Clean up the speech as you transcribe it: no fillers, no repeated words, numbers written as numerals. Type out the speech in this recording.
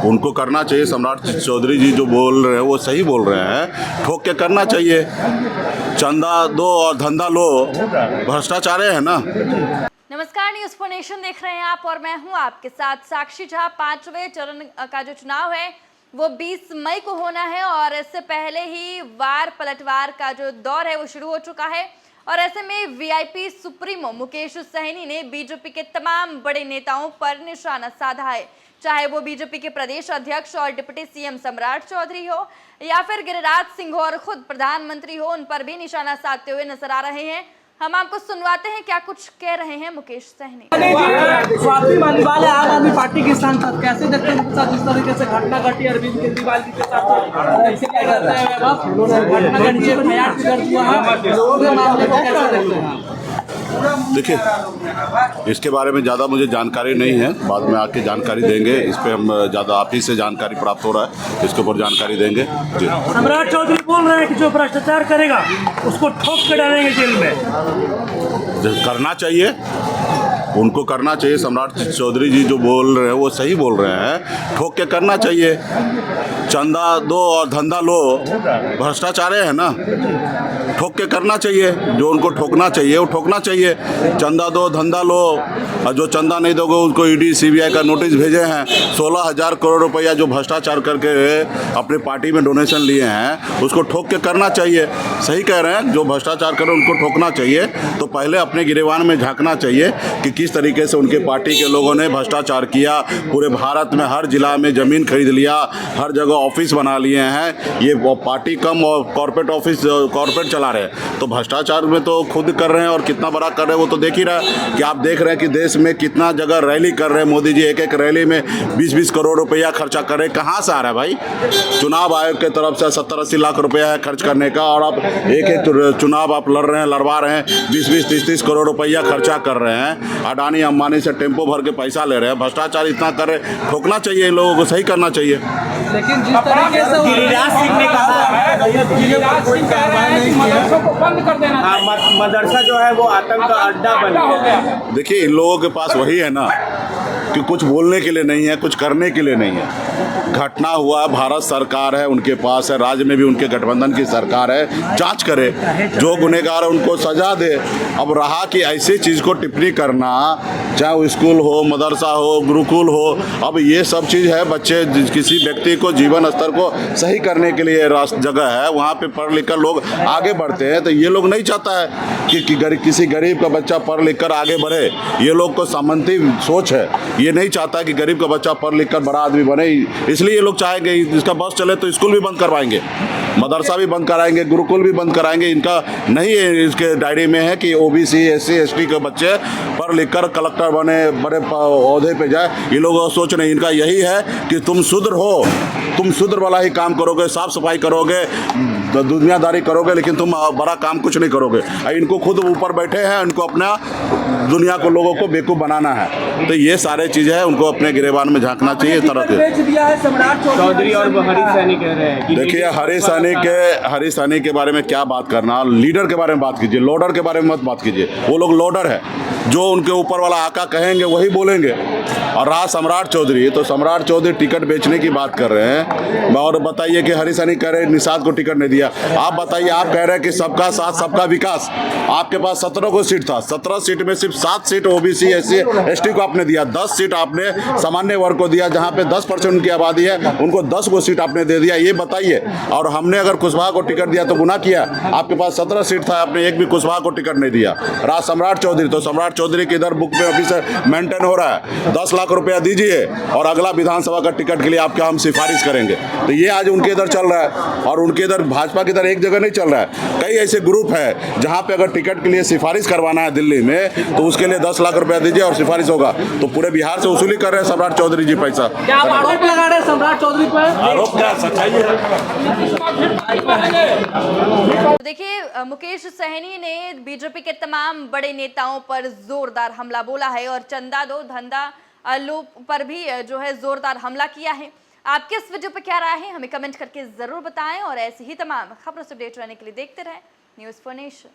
उनको करना चाहिए। सम्राट चौधरी जी जो बोल रहे हैं वो सही बोल रहे हैं, ठोक के करना चाहिए। चंदा दो और धंधा लो, भ्रष्टाचार है ना। नमस्कार, न्यूज़ फॉर नेशन देख रहे हैं आप और मैं हूं आपके साथ साक्षी झा। 5वें चरण का जो चुनाव है वो 20 मई को होना है और इससे पहले ही वार पलटवार का जो दौर है वो शुरू हो चुका है। और ऐसे में वीआईपी सुप्रीमो मुकेश सहनी ने बीजेपी के तमाम बड़े नेताओं पर निशाना साधा है, चाहे वो बीजेपी के प्रदेश अध्यक्ष और डिप्टी सीएम सम्राट चौधरी हो या फिर गिरिराज सिंह और खुद प्रधानमंत्री हो, उन पर भी निशाना साधते हुए नजर आ रहे हैं। हम आपको सुनवाते हैं क्या कुछ कह रहे हैं मुकेश सहनी। स्वाति मालीवाल आम आदमी पार्टी के सांसद, कैसे देखते हैं उनके साथ जिस तरीके से घटना घटी अरविंद केजरीवाल जी के साथ, कैसे कहते हैं घटना का नीचे फयाट भी दर्ज हुआ है, लोगों के मामले को कैसे देखते हैं? देखिए, इसके बारे में ज़्यादा मुझे जानकारी नहीं है, बाद में आके जानकारी देंगे। इस पे हम ज़्यादा आप ही से जानकारी प्राप्त हो रहा है, इसके ऊपर जानकारी देंगे जी। सम्राट चौधरी बोल रहे हैं कि जो भ्रष्टाचार करेगा उसको ठोक के डालेंगे जेल में। करना चाहिए, उनको करना चाहिए। सम्राट चौधरी जी जो बोल रहे हैं वो सही बोल रहे हैं, ठोक के करना चाहिए। चंदा दो और धंधा लो, भ्रष्टाचार है ना। ठोक के करना चाहिए, जो उनको ठोकना चाहिए वो ठोकना चाहिए। चंदा दो धंधा लो, और जो चंदा नहीं दोगे उनको ईडी सीबीआई का नोटिस भेजे हैं। 16,000 करोड़ रुपया जो भ्रष्टाचार करके अपनी पार्टी में डोनेशन लिए हैं उसको ठोक के करना चाहिए। सही कह रहे हैं, जो भ्रष्टाचार करे उनको ठोकना चाहिए। तो पहले अपने गिरेबान में झांकना चाहिए कि किस तरीके से उनके पार्टी के लोगों ने भ्रष्टाचार किया। पूरे भारत में हर जिला में ज़मीन खरीद लिया, हर जगह ऑफिस बना लिए हैं। ये पार्टी कम और कॉर्पोरेट ऑफिस कॉर्पोरेट चला रहे हैं। तो भ्रष्टाचार में तो खुद कर रहे हैं और कितना बड़ा कर रहे हैं वो तो देख ही रहा है कि आप देख रहे हैं कि देश में कितना जगह रैली कर रहे हैं। मोदी जी एक रैली में 20-20 करोड़ रुपया खर्चा कर रहे हैं। कहाँ से आ रहा है भाई? चुनाव आयोग के तरफ से 70-80 लाख रुपया है खर्च करने का, और आप एक चुनाव आप लड़ रहे हैं, लड़वा रहे हैं, 20-20, 30-30 करोड़ रुपया खर्चा कर रहे हैं। अडानी अंबानी से टेम्पो भर के पैसा ले रहे हैं। भ्रष्टाचार इतना कर रहे, ठोकना चाहिए इन लोगों को, सही करना चाहिए। लेकिन जिस तरीके से गिरिराज सिंह ने कहा मदरसा जो है वो आतंक का अड्डा बन गया। देखिए, इन लोगों के पास वही है ना कि कुछ बोलने के लिए नहीं है, कुछ करने के लिए नहीं है। घटना हुआ, भारत सरकार है उनके पास है, राज्य में भी उनके गठबंधन की सरकार है, जांच करे, जो गुनहगार है उनको सजा दे। अब रहा कि ऐसी चीज़ को टिप्पणी करना, चाहे वो स्कूल हो, मदरसा हो, गुरुकुल हो, अब ये सब चीज़ है। बच्चे किसी व्यक्ति को जीवन स्तर को सही करने के लिए जगह है, वहाँ पे पढ़ लिख कर लोग आगे बढ़ते हैं। तो ये लोग नहीं चाहता है कि किसी गरीब का बच्चा पढ़ लिख कर आगे बढ़े। ये लोग को सामंती सोच है, ये नहीं चाहता कि गरीब का बच्चा पढ़ लिख कर बड़ा आदमी बने। इसलिए ये लोग चाहेंगे इसका बस चले तो स्कूल भी बंद करवाएंगे, मदरसा भी बंद कराएंगे, गुरुकुल भी बंद कराएंगे। इनका नहीं है, इसके डायरी में है कि ओबीसी SC ST के बच्चे पढ़ लिख कर कलेक्टर बने, बड़े ओहदे पे जाए। ये लोग सोच नहीं, इनका यही है कि तुम शूद्र हो, तुम शूद्र वाला ही काम करोगे, साफ सफाई करोगे, दुनियादारी करोगे, लेकिन तुम बड़ा काम कुछ नहीं करोगे। इनको खुद ऊपर बैठे हैं, इनको अपना दुनिया को, लोगों को बेवकूफ़ बनाना है। तो ये सारे चीज़ें हैं, उनको अपने गिरेबान में झांकना चाहिए तरह से। चौधरी और हरी सैनी कह रहे हैं। देखिए, हरी सैनी के बारे में क्या बात करना, लीडर के बारे में बात कीजिए, लोडर के बारे में मत बात कीजिए। वो लोग लोडर है, जो उनके ऊपर वाला आका कहेंगे वही बोलेंगे। और रहा सम्राट चौधरी, तो सम्राट चौधरी टिकट बेचने की बात कर रहे हैं। और बताइए कि हरी सैनी कह रहे हैं निषाद को टिकट नहीं दिया। आप बताइए, आप कह रहे हैं कि सबका साथ सबका विकास, आपके पास 17 को सीट था, 17 सीट में सिर्फ 7 सीट OBC SC ST को आपने दिया, 10 सीट आपने सामान्य वर्ग को दिया, जहाँ पे 10% उनकी आबादी है, उनको 10 को सीट आपने दे दिया। ये बताइए। और हमने अगर कुशवाहा को टिकट दिया तो गुनाह किया? आपके पास 17 सीट था, आपने एक भी कुशवाहा को टिकट नहीं दिया। रहा सम्राट चौधरी, तो सम्राट चौधरी के इधर बुक में अभी से मेंटेन हो रहा है, 10 लाख रुपया दीजिए और अगला विधानसभा का टिकट के लिए आपका हम सिफारिश करेंगे। तो ये आज उनके इधर चल रहा है, और उनके इधर भाजपा की इधर एक जगह नहीं चल रहा है। कई ऐसे ग्रुप है जहाँ पे अगर टिकट के लिए सिफारिश करवाना है दिल्ली में तो उसके लिए 10 लाख रुपया दीजिए और सिफारिश होगा। तो पूरे बिहार से वसूली कर रहे हैं सम्राट चौधरी जी पैसा। क्या आप आरोप लगा रहे हैं सम्राट चौधरी पर? आरोप क्या, सच्चाई है। देखिए, मुकेश सहनी ने बीजेपी के तमाम बड़े नेताओं पर जोरदार हमला बोला है और चंदा दो धंधा लो पर भी जो है जोरदार हमला किया है। आपके इस वीडियो पर क्या राय है, हमें कमेंट करके जरूर बताएं और ऐसी ही तमाम खबरों से अपडेट रहने के लिए देखते रहें न्यूज़ फॉर नेशन।